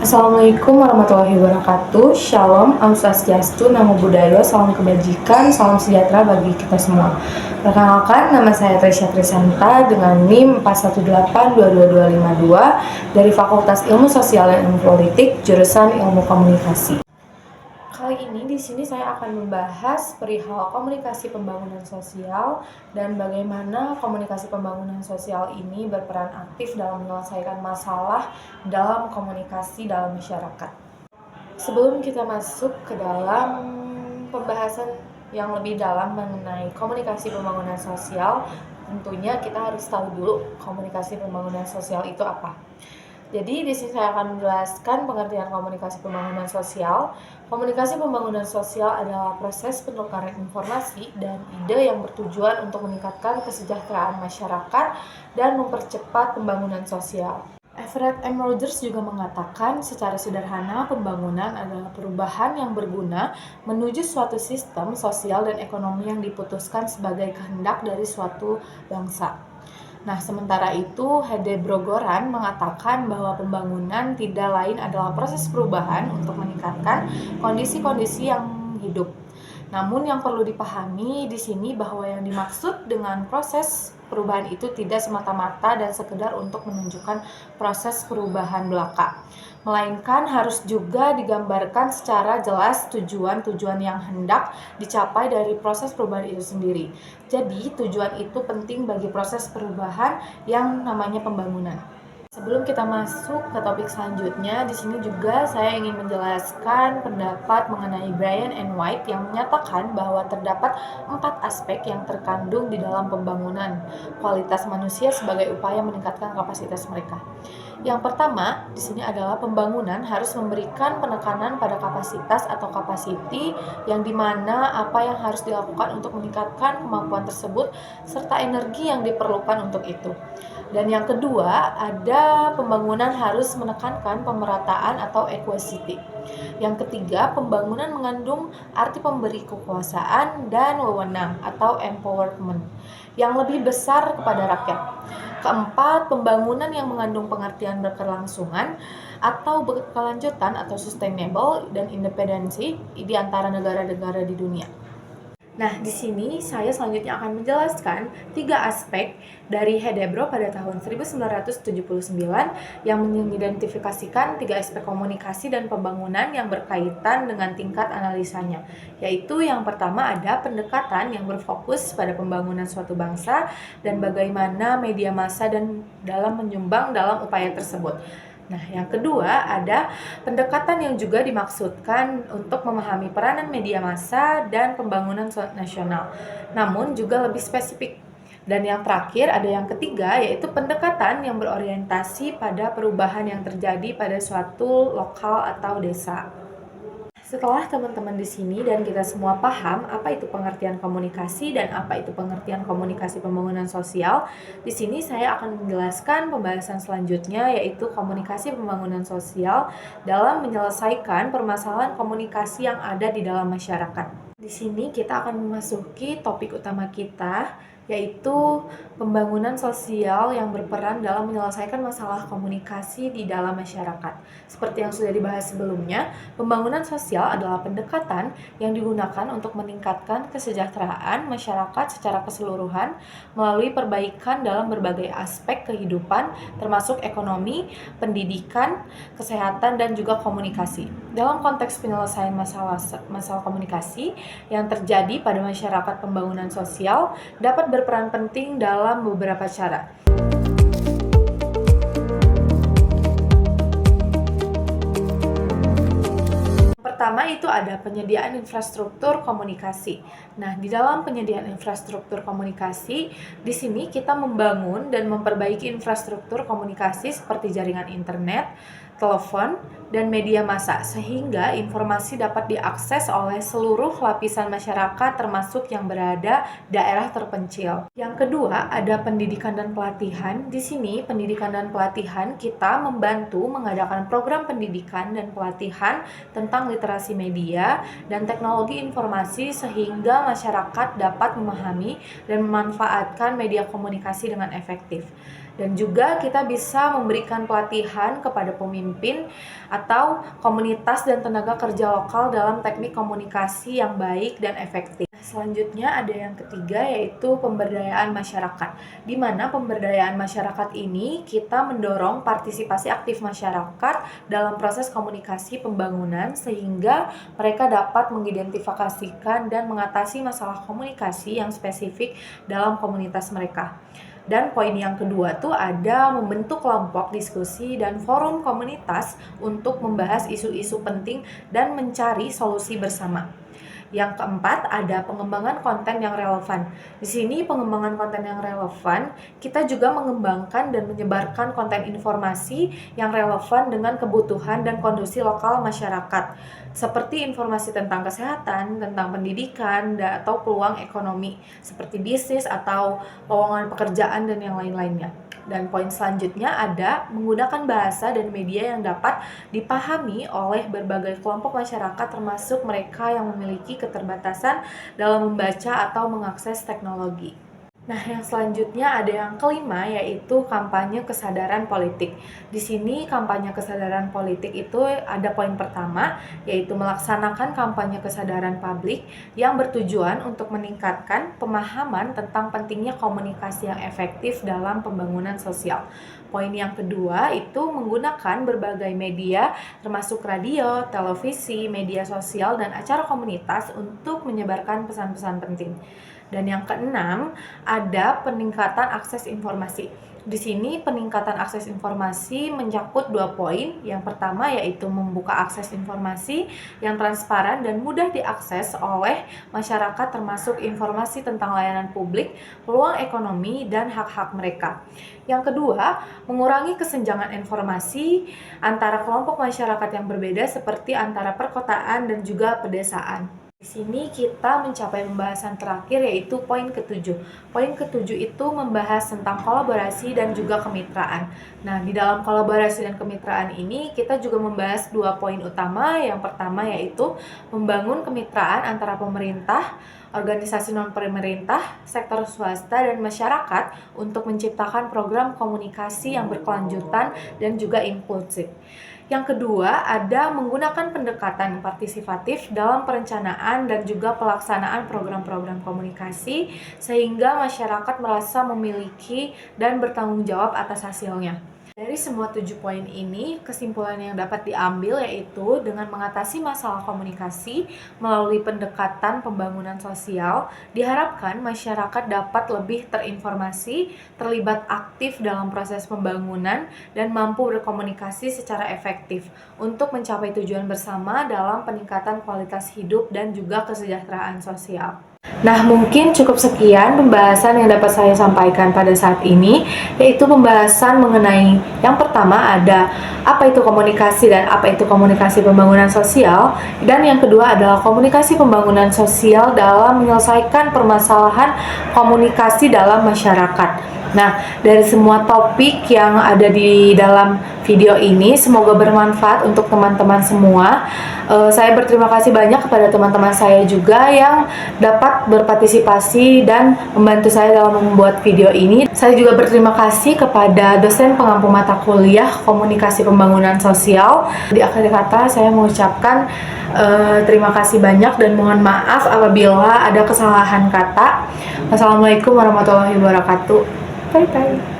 Assalamualaikum warahmatullahi wabarakatuh. Shalom, Om Swastiastu, Namo Buddhaya, salam kebajikan, salam sejahtera bagi kita semua. Perkenalkan, nama saya Tresya Trisanta dengan NIM 4182222 dari Fakultas Ilmu Sosial dan Ilmu Politik, jurusan Ilmu Komunikasi. Kali ini di sini saya akan membahas perihal komunikasi pembangunan sosial dan bagaimana komunikasi pembangunan sosial ini berperan aktif dalam menyelesaikan masalah dalam komunikasi dalam masyarakat. Sebelum kita masuk ke dalam pembahasan yang lebih dalam mengenai komunikasi pembangunan sosial, tentunya kita harus tahu dulu komunikasi pembangunan sosial itu apa. Jadi di sini saya akan menjelaskan pengertian komunikasi pembangunan sosial. Komunikasi pembangunan sosial adalah proses penukaran informasi dan ide yang bertujuan untuk meningkatkan kesejahteraan masyarakat dan mempercepat pembangunan sosial. Everett M. Rogers juga mengatakan secara sederhana pembangunan adalah perubahan yang berguna menuju suatu sistem sosial dan ekonomi yang diputuskan sebagai kehendak dari suatu bangsa. Nah, sementara itu, Hedebro Goran mengatakan bahwa pembangunan tidak lain adalah proses perubahan untuk meningkatkan kondisi-kondisi yang hidup. Namun yang perlu dipahami di sini bahwa yang dimaksud dengan proses perubahan itu tidak semata-mata dan sekedar untuk menunjukkan proses perubahan belaka, melainkan harus juga digambarkan secara jelas tujuan-tujuan yang hendak dicapai dari proses perubahan itu sendiri. Jadi, tujuan itu penting bagi proses perubahan yang namanya pembangunan. Sebelum kita masuk ke topik selanjutnya, di sini juga saya ingin menjelaskan pendapat mengenai Bryan and White yang menyatakan bahwa terdapat 4 aspek yang terkandung di dalam pembangunan kualitas manusia sebagai upaya meningkatkan kapasitas mereka. Yang pertama, di sini adalah pembangunan harus memberikan penekanan pada kapasitas atau capacity yang dimana apa yang harus dilakukan untuk meningkatkan kemampuan tersebut serta energi yang diperlukan untuk itu. Dan yang kedua, ada pembangunan harus menekankan pemerataan atau equity. Yang ketiga, pembangunan mengandung arti pemberi kekuasaan dan wewenang atau empowerment yang lebih besar kepada rakyat. Keempat, pembangunan yang mengandung pengertian berkelangsungan atau berkelanjutan atau sustainable dan independensi di antara negara-negara di dunia. Nah, di sini saya selanjutnya akan menjelaskan 3 aspek dari Hedebro pada tahun 1979 yang mengidentifikasikan 3 aspek komunikasi dan pembangunan yang berkaitan dengan tingkat analisanya. Yaitu yang pertama ada pendekatan yang berfokus pada pembangunan suatu bangsa dan bagaimana media massa dan dalam menyumbang dalam upaya tersebut. Nah, yang kedua ada pendekatan yang juga dimaksudkan untuk memahami peranan media massa dan pembangunan nasional, namun juga lebih spesifik. Dan yang terakhir ada yang ketiga yaitu pendekatan yang berorientasi pada perubahan yang terjadi pada suatu lokal atau desa. Setelah teman-teman di sini dan kita semua paham apa itu pengertian komunikasi dan apa itu pengertian komunikasi pembangunan sosial, di sini saya akan menjelaskan pembahasan selanjutnya yaitu komunikasi pembangunan sosial dalam menyelesaikan permasalahan komunikasi yang ada di dalam masyarakat. Di sini kita akan memasuki topik utama kita, yaitu pembangunan sosial yang berperan dalam menyelesaikan masalah komunikasi di dalam masyarakat. Seperti yang sudah dibahas sebelumnya, pembangunan sosial adalah pendekatan yang digunakan untuk meningkatkan kesejahteraan masyarakat secara keseluruhan melalui perbaikan dalam berbagai aspek kehidupan, termasuk ekonomi, pendidikan, kesehatan, dan juga komunikasi. Dalam konteks penyelesaian masalah komunikasi yang terjadi pada masyarakat, pembangunan sosial dapat berperan penting dalam beberapa cara. Pertama itu ada penyediaan infrastruktur komunikasi. Nah, di dalam penyediaan infrastruktur komunikasi, di sini kita membangun dan memperbaiki infrastruktur komunikasi seperti jaringan internet, telepon, dan media massa sehingga informasi dapat diakses oleh seluruh lapisan masyarakat termasuk yang berada daerah terpencil. Yang kedua, ada pendidikan dan pelatihan. Di sini pendidikan dan pelatihan kita membantu mengadakan program pendidikan dan pelatihan tentang literasi media dan teknologi informasi sehingga masyarakat dapat memahami dan memanfaatkan media komunikasi dengan efektif. Dan juga kita bisa memberikan pelatihan kepada pemimpin atau komunitas dan tenaga kerja lokal dalam teknik komunikasi yang baik dan efektif. Selanjutnya ada yang ketiga, yaitu pemberdayaan masyarakat. Di mana pemberdayaan masyarakat ini kita mendorong partisipasi aktif masyarakat dalam proses komunikasi pembangunan sehingga mereka dapat mengidentifikasikan dan mengatasi masalah komunikasi yang spesifik dalam komunitas mereka. Dan poin yang kedua tuh ada membentuk kelompok diskusi dan forum komunitas untuk membahas isu-isu penting dan mencari solusi bersama. Yang keempat, ada pengembangan konten yang relevan. Di sini pengembangan konten yang relevan, kita juga mengembangkan dan menyebarkan konten informasi yang relevan dengan kebutuhan dan kondisi lokal masyarakat, seperti informasi tentang kesehatan, tentang pendidikan, atau peluang ekonomi, seperti bisnis atau lowongan pekerjaan dan yang lain-lainnya. Dan poin selanjutnya ada menggunakan bahasa dan media yang dapat dipahami oleh berbagai kelompok masyarakat termasuk mereka yang memiliki keterbatasan dalam membaca atau mengakses teknologi. Nah, yang selanjutnya ada yang kelima, yaitu kampanye kesadaran politik. Di sini kampanye kesadaran politik itu ada poin pertama, yaitu melaksanakan kampanye kesadaran publik yang bertujuan untuk meningkatkan pemahaman tentang pentingnya komunikasi yang efektif dalam pembangunan sosial. Poin yang kedua itu menggunakan berbagai media termasuk radio, televisi, media sosial, dan acara komunitas untuk menyebarkan pesan-pesan penting. Dan yang keenam, ada peningkatan akses informasi. Di sini peningkatan akses informasi mencakup 2 poin. Yang pertama yaitu membuka akses informasi yang transparan dan mudah diakses oleh masyarakat termasuk informasi tentang layanan publik, peluang ekonomi, dan hak-hak mereka. Yang kedua, mengurangi kesenjangan informasi antara kelompok masyarakat yang berbeda seperti antara perkotaan dan juga pedesaan. Di sini kita mencapai pembahasan terakhir yaitu poin ketujuh. Poin ketujuh itu membahas tentang kolaborasi dan juga kemitraan. Nah, di dalam kolaborasi dan kemitraan ini kita juga membahas 2 poin utama. Yang pertama yaitu membangun kemitraan antara pemerintah, organisasi non-pemerintah, sektor swasta, dan masyarakat untuk menciptakan program komunikasi yang berkelanjutan dan juga inklusif. Yang kedua, ada menggunakan pendekatan partisipatif dalam perencanaan dan juga pelaksanaan program-program komunikasi sehingga masyarakat merasa memiliki dan bertanggung jawab atas hasilnya. Dari semua 7 poin ini, kesimpulan yang dapat diambil yaitu dengan mengatasi masalah komunikasi melalui pendekatan pembangunan sosial, diharapkan masyarakat dapat lebih terinformasi, terlibat aktif dalam proses pembangunan, dan mampu berkomunikasi secara efektif untuk mencapai tujuan bersama dalam peningkatan kualitas hidup dan juga kesejahteraan sosial. Nah, mungkin cukup sekian pembahasan yang dapat saya sampaikan pada saat ini, yaitu pembahasan mengenai yang pertama ada apa itu komunikasi dan apa itu komunikasi pembangunan sosial, dan yang kedua adalah komunikasi pembangunan sosial dalam menyelesaikan permasalahan komunikasi dalam masyarakat. Nah, dari semua topik yang ada di dalam video ini, semoga bermanfaat untuk teman-teman semua. Saya berterima kasih banyak kepada teman-teman saya juga yang dapat berpartisipasi dan membantu saya dalam membuat video ini. Saya juga berterima kasih kepada dosen pengampu mata kuliah Komunikasi Pembangunan Sosial. Di akhir kata, saya mengucapkan terima kasih banyak dan mohon maaf apabila ada kesalahan kata. Wassalamualaikum warahmatullahi wabarakatuh. Bye-bye.